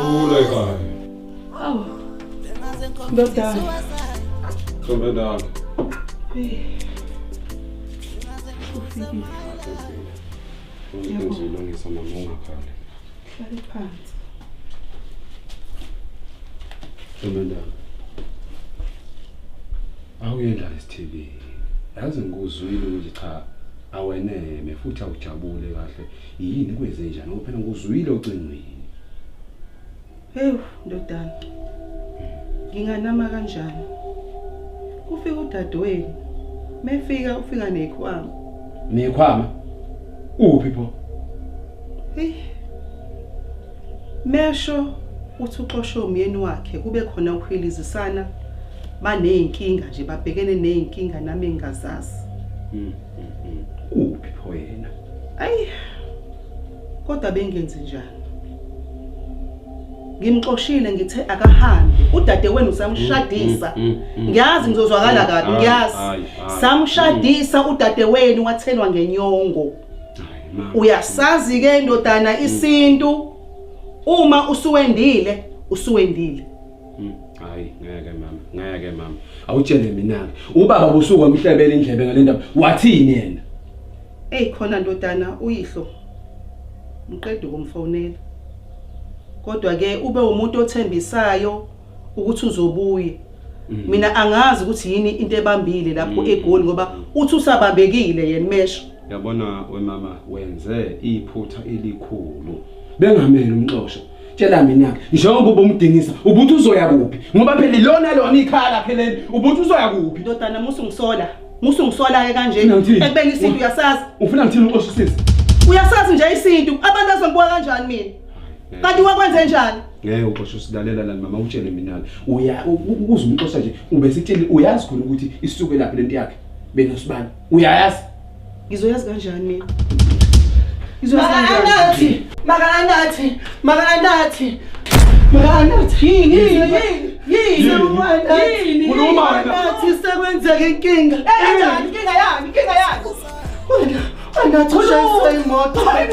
Uleka. Awu. Ndoda. Somedala. Ufikile. Ngizilungisa mama ungakhali. Hlale phansi. Somedala. Awuyendla isithebe. Yazi ngikuzwile ukuthi cha aweneme futhi awujabule kahle. Yini kwenze njani? Ngoba phela ngikuzwile ocingweni. Hey ndodana. Nginganama kanjani? Kufika udadewenu. Mefika ufika nekhwama. Nekhwama? Uphi pho? Hey. Mesho uthi uxoshe umyeni wakhe kube khona ukuhilizisana baneyinkinga nje babhekene neyinkinga nami engazazi. Uphi pho yena? Ayi. Kodwa bengenze njani? Ngimxoshile ngithe akahambe udadewenu usamshadisa. Ngiyazi ngizozwakala kabi ngiyazi. Samshadisa udadewenu wathelwa ngenyongo. Uyasazi ke ndodana isintu uma usuwendile usuwendile. Hayi ngeke mama awutshele mina ke ubaba ubusuku wamhlebela indlebe ngalendaba wathini yena? Khona ndodana uyihlo mqede ukumfonela kodwa ke ube umuntu othembisayo ukuthi uzobuye. Mina angazi ukuthi yini into ebambile lapho eGoli ngoba uthi usabambekile yena Mesho. Yabona wemama wenze iphutha elikhulu bengamele umxosho. Tshela mina njengoba ubumdingisa ubuthi uzoya kuphi ngoba phela lona ikhaya lakhe leni ubuthi uzoya kuphi? Ndodana musungisola ke kanje ekubeni isintu uyasazi. Ufuna ngithini uqoshisise? Uyasazi nje isintu abantu azongibuka kanjani mina? Kanti wakwenze njani? Ngeke uqoshe usilalela lana mama utshele mina ukuze umxosha nje ube sitshela uyazi khona ukuthi isisuke lapha lento yakhe bena sibani uyayazi? Ngizoyazi kanjani mina? Ngizoyazi kanjani? Makanathi sekwenzeke inkinga. Kanjani inkinga yani? Anathi ushayisa imoto. Hayi